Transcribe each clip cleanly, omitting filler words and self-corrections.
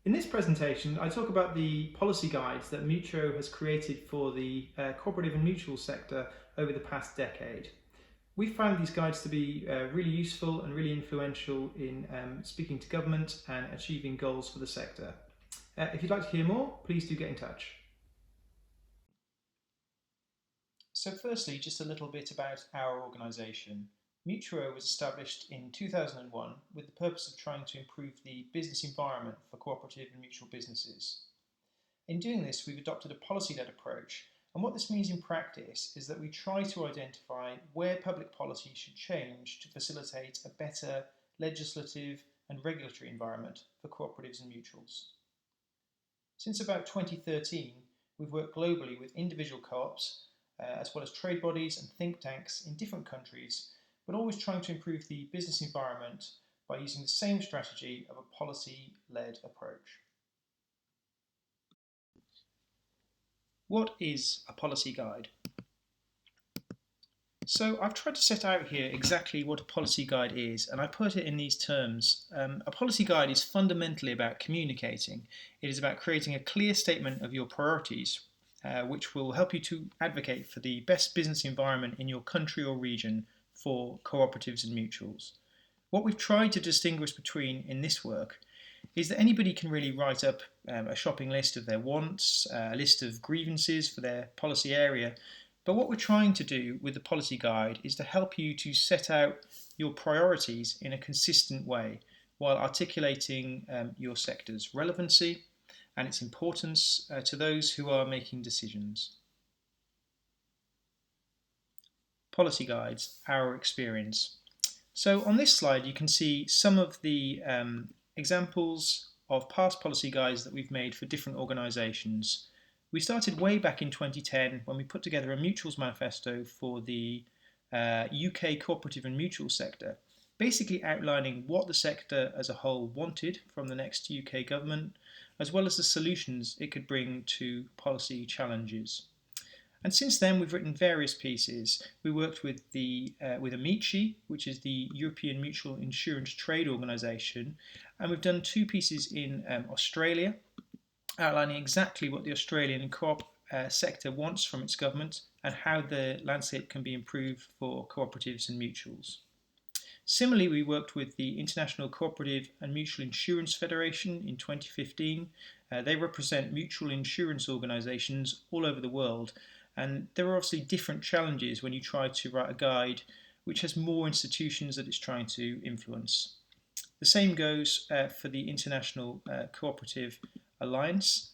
In this presentation, I talk about the policy guides that Mutuo has created for the cooperative and mutual sector over the past decade. We found these guides to be really useful and really influential in speaking to government and achieving goals for the sector. If you'd like to hear more, please do get in touch. So firstly, just a little bit about our organisation. Mutuo was established in 2001 with the purpose of trying to improve the business environment for cooperative and mutual businesses. In doing this, we've adopted a policy-led approach, and what this means in practice is that we try to identify where public policy should change to facilitate a better legislative and regulatory environment for cooperatives and mutuals. Since about 2013, we've worked globally with individual co-ops, as well as trade bodies and think tanks in different countries, but always trying to improve the business environment by using the same strategy of a policy-led approach. What is a policy guide? So I've tried to set out here exactly what a policy guide is, and I put it in these terms. A policy guide is fundamentally about communicating. It is about creating a clear statement of your priorities, which will help you to advocate for the best business environment in your country or region for cooperatives and mutuals. What we've tried to distinguish between in this work is that anybody can really write up a shopping list of their wants, a list of grievances for their policy area. But what we're trying to do with the policy guide is to help you to set out your priorities in a consistent way while articulating your sector's relevancy and its importance to those who are making decisions. Policy guides, our experience. So on this slide you can see some of the examples of past policy guides that we've made for different organisations. We started way back in 2010 when we put together a mutuals manifesto for the UK cooperative and mutual sector, basically outlining what the sector as a whole wanted from the next UK government, as well as the solutions it could bring to policy challenges. And since then, we've written various pieces. We worked with with Amici, which is the European Mutual Insurance Trade Organisation, and we've done two pieces in Australia, outlining exactly what the Australian co-op sector wants from its government and how the landscape can be improved for cooperatives and mutuals. Similarly, we worked with the International Cooperative and Mutual Insurance Federation in 2015. They represent mutual insurance organisations all over the world, and there are obviously different challenges when you try to write a guide which has more institutions that it's trying to influence. The same goes for the International Cooperative Alliance.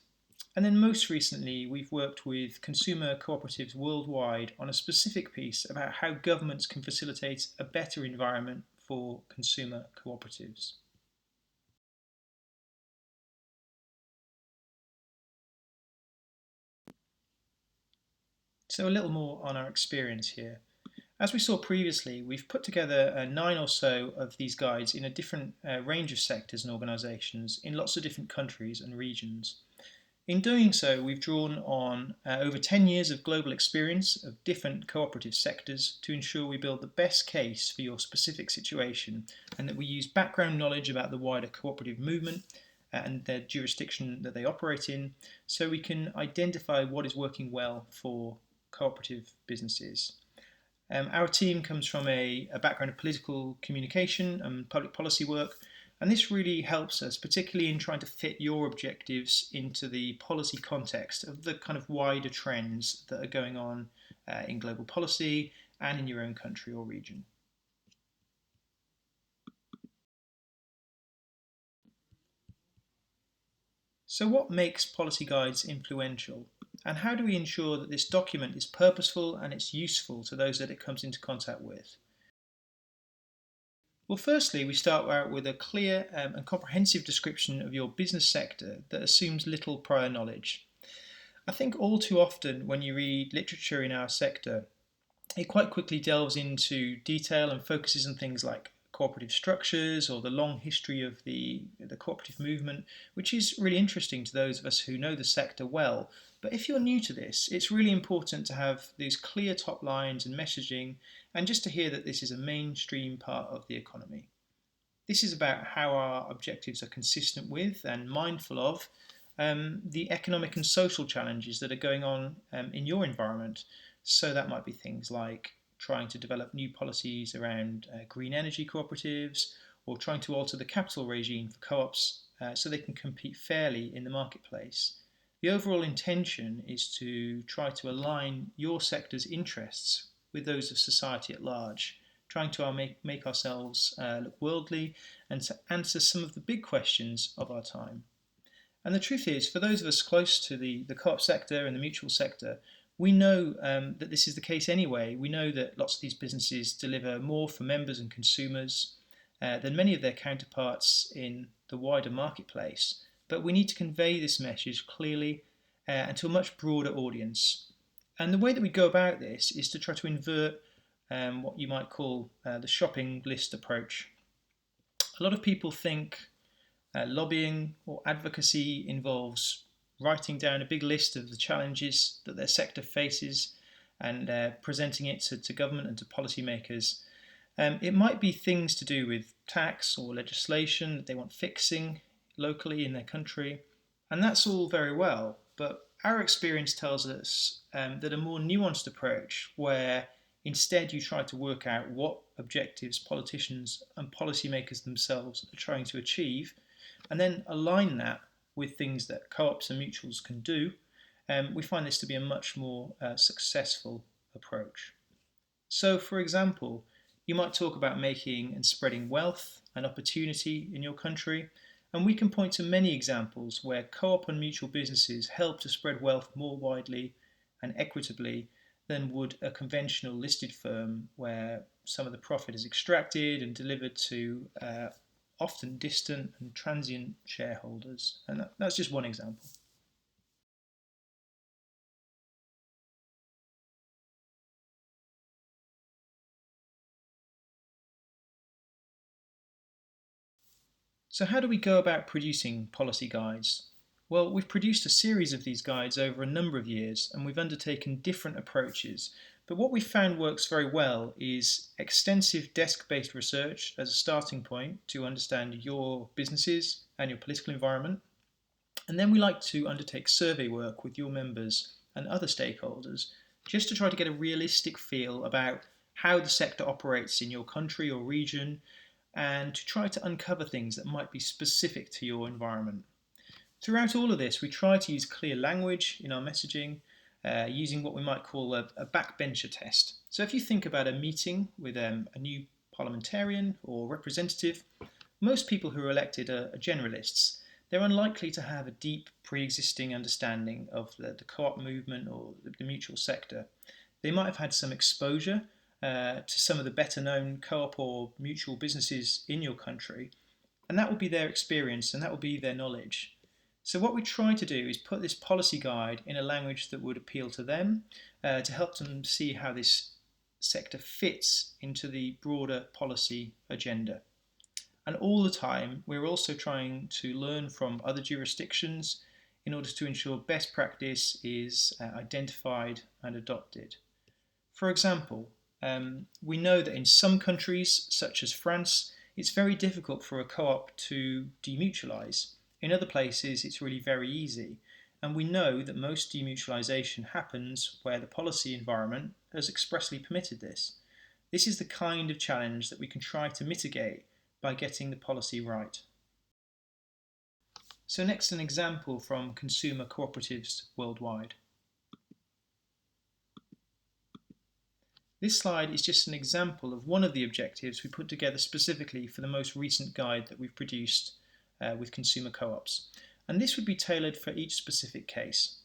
And then most recently, we've worked with consumer cooperatives worldwide on a specific piece about how governments can facilitate a better environment for consumer cooperatives. So a little more on our experience here. As we saw previously, we've put together 9 or so of these guides in a different range of sectors and organisations in lots of different countries and regions. In doing so, we've drawn on over 10 years of global experience of different cooperative sectors to ensure we build the best case for your specific situation, and that we use background knowledge about the wider cooperative movement and the jurisdiction that they operate in, so we can identify what is working well for cooperative businesses. Our team comes from a background of political communication and public policy work, and this really helps us, particularly in trying to fit your objectives into the policy context of the kind of wider trends that are going on in global policy and in your own country or region. So what makes policy guides influential? And how do we ensure that this document is purposeful and it's useful to those that it comes into contact with? Well, firstly, we start out with a clear and comprehensive description of your business sector that assumes little prior knowledge. I think all too often when you read literature in our sector, it quite quickly delves into detail and focuses on things like cooperative structures or the long history of the cooperative movement, which is really interesting to those of us who know the sector well. But if you're new to this, it's really important to have these clear top lines and messaging, and just to hear that this is a mainstream part of the economy. This is about how our objectives are consistent with and mindful of the economic and social challenges that are going on in your environment. So that might be things like trying to develop new policies around green energy cooperatives, or trying to alter the capital regime for co-ops so they can compete fairly in the marketplace. The overall intention is to try to align your sector's interests with those of society at large, trying to make ourselves look worldly and to answer some of the big questions of our time. And the truth is, for those of us close to the co-op sector and the mutual sector, we know that this is the case anyway. We know that lots of these businesses deliver more for members and consumers than many of their counterparts in the wider marketplace. But we need to convey this message clearly and to a much broader audience. And the way that we go about this is to try to invert what you might call the shopping list approach. A lot of people think lobbying or advocacy involves writing down a big list of the challenges that their sector faces and presenting it to government and to policymakers. It might be things to do with tax or legislation that they want fixing locally in their country, and that's all very well, but our experience tells us that a more nuanced approach, where instead you try to work out what objectives politicians and policymakers themselves are trying to achieve, and then align that with things that co-ops and mutuals can do, we find this to be a much more successful approach. So, for example, you might talk about making and spreading wealth and opportunity in your country, and we can point to many examples where co-op and mutual businesses help to spread wealth more widely and equitably than would a conventional listed firm, where some of the profit is extracted and delivered to often distant and transient shareholders. And that's just one example. So, how do we go about producing policy guides? Well, we've produced a series of these guides over a number of years, and we've undertaken different approaches. But what we found works very well is extensive desk-based research as a starting point to understand your businesses and your political environment. And then we like to undertake survey work with your members and other stakeholders just to try to get a realistic feel about how the sector operates in your country or region, and to try to uncover things that might be specific to your environment. Throughout all of this, we try to use clear language in our messaging, using what we might call a backbencher test. So if you think about a meeting with a new parliamentarian or representative, most people who are elected are generalists. They're unlikely to have a deep pre-existing understanding of the co-op movement or the mutual sector. They might have had some exposure to some of the better known co-op or mutual businesses in your country, and that will be their experience and that will be their knowledge. So what we try to do is put this policy guide in a language that would appeal to them, to help them see how this sector fits into the broader policy agenda. And all the time, we're also trying to learn from other jurisdictions in order to ensure best practice is identified and adopted. For example, we know that in some countries, such as France, it's very difficult for a co-op to demutualise. In other places, it's really very easy. And we know that most demutualisation happens where the policy environment has expressly permitted this. This is the kind of challenge that we can try to mitigate by getting the policy right. So next, an example from consumer cooperatives worldwide. This slide is just an example of one of the objectives we put together specifically for the most recent guide that we've produced with consumer co-ops. And this would be tailored for each specific case.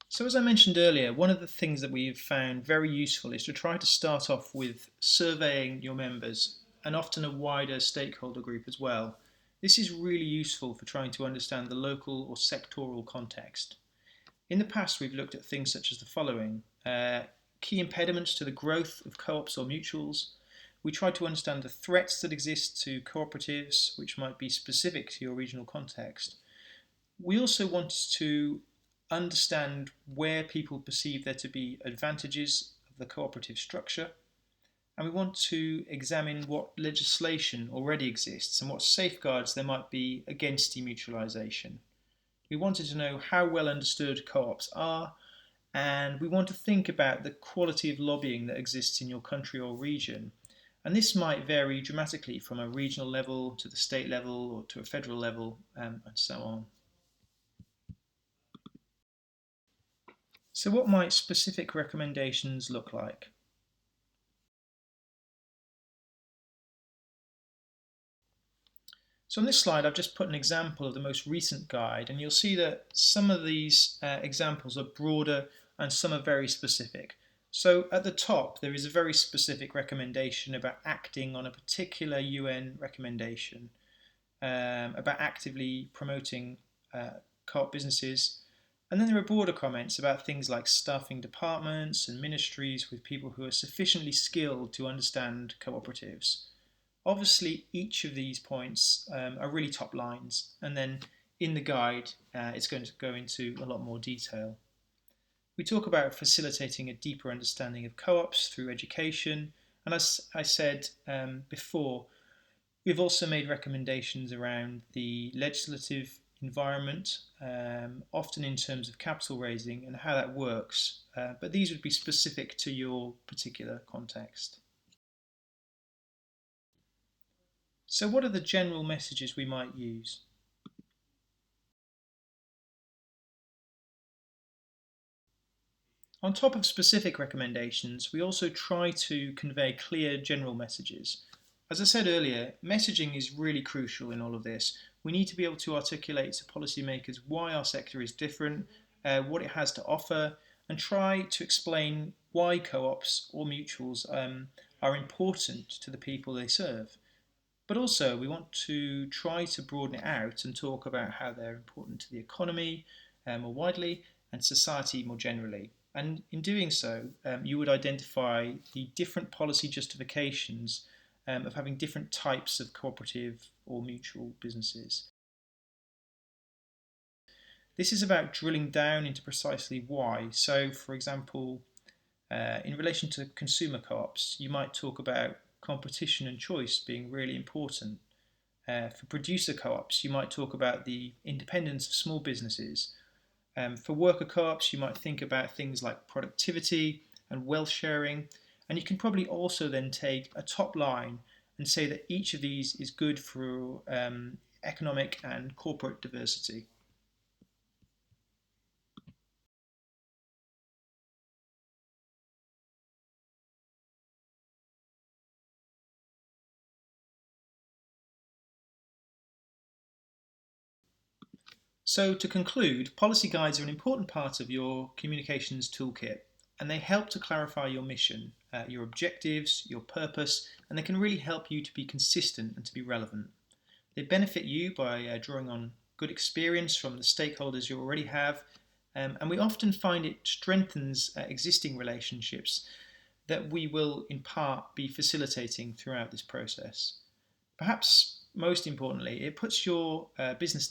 So as I mentioned earlier, one of the things that we've found very useful is to try to start off with surveying your members, and often a wider stakeholder group as well. This is really useful for trying to understand the local or sectoral context. In the past, we've looked at things such as the following: key impediments to the growth of co-ops or mutuals. We tried to understand the threats that exist to cooperatives, which might be specific to your regional context. We also wanted to understand where people perceive there to be advantages of the cooperative structure. and we want to examine what legislation already exists and what safeguards there might be against demutualisation. We wanted to know how well understood co-ops are, and we want to think about the quality of lobbying that exists in your country or region. And this might vary dramatically from a regional level to the state level or to a federal level, and so on. So, what might specific recommendations look like? So on this slide, I've just put an example of the most recent guide, and you'll see that some of these examples are broader and some are very specific. So at the top, there is a very specific recommendation about acting on a particular UN recommendation, about actively promoting co-op businesses. And then there are broader comments about things like staffing departments and ministries with people who are sufficiently skilled to understand cooperatives. Obviously, each of these points are really top lines, and then in the guide, it's going to go into a lot more detail. We talk about facilitating a deeper understanding of co-ops through education, and as I said before, we've also made recommendations around the legislative environment, often in terms of capital raising and how that works, but these would be specific to your particular context. So what are the general messages we might use? On top of specific recommendations, we also try to convey clear general messages. As I said earlier, messaging is really crucial in all of this. We need to be able to articulate to policymakers why our sector is different, what it has to offer, and try to explain why co-ops or mutuals are important to the people they serve. But also, we want to try to broaden it out and talk about how they're important to the economy more widely and society more generally. And in doing so, you would identify the different policy justifications of having different types of cooperative or mutual businesses. This is about drilling down into precisely why. So, for example, in relation to consumer co-ops, you might talk about competition and choice being really important. For producer co-ops, you might talk about the independence of small businesses. For worker co-ops, you might think about things like productivity and wealth sharing. And you can probably also then take a top line and say that each of these is good for economic and corporate diversity. So to conclude, policy guides are an important part of your communications toolkit, and they help to clarify your mission, your objectives, your purpose, and they can really help you to be consistent and to be relevant. They benefit you by drawing on good experience from the stakeholders you already have, and we often find it strengthens existing relationships that we will in part be facilitating throughout this process. Perhaps most importantly, it puts your business's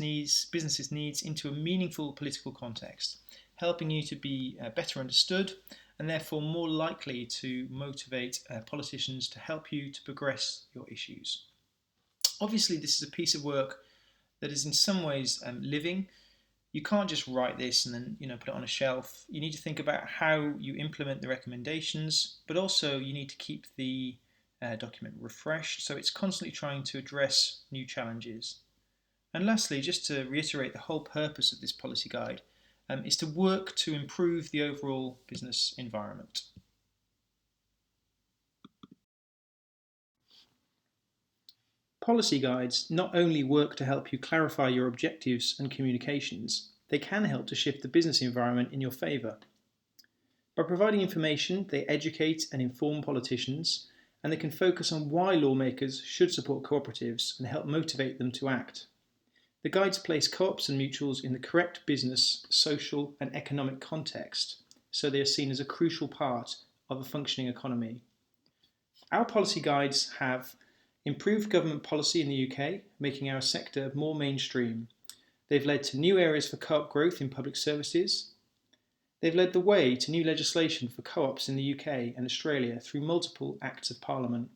needs into a meaningful political context, helping you to be better understood and therefore more likely to motivate politicians to help you to progress your issues. Obviously, this is a piece of work that is in some ways living. You can't just write this and then put it on a shelf. You need to think about how you implement the recommendations, but also you need to keep the document refreshed so it's constantly trying to address new challenges. And lastly, just to reiterate, the whole purpose of this policy guide is to work to improve the overall business environment. Policy guides not only work to help you clarify your objectives and communications, they can help to shift the business environment in your favour. By providing information, they educate and inform politicians, and they can focus on why lawmakers should support cooperatives and help motivate them to act. The guides place co-ops and mutuals in the correct business, social, and economic context, so they are seen as a crucial part of a functioning economy. Our policy guides have improved government policy in the UK, making our sector more mainstream. They've led to new areas for co-op growth in public services. They've led the way to new legislation for co-ops in the UK and Australia through multiple Acts of Parliament.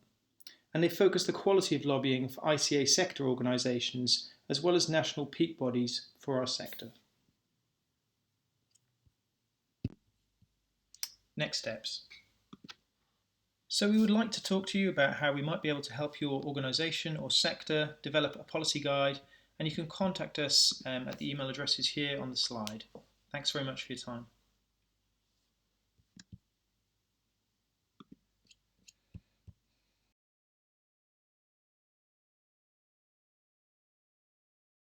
And they focus the quality of lobbying for ICA sector organisations as well as national peak bodies for our sector. Next steps. So we would like to talk to you about how we might be able to help your organisation or sector develop a policy guide, and you can contact us at the email addresses here on the slide. Thanks very much for your time.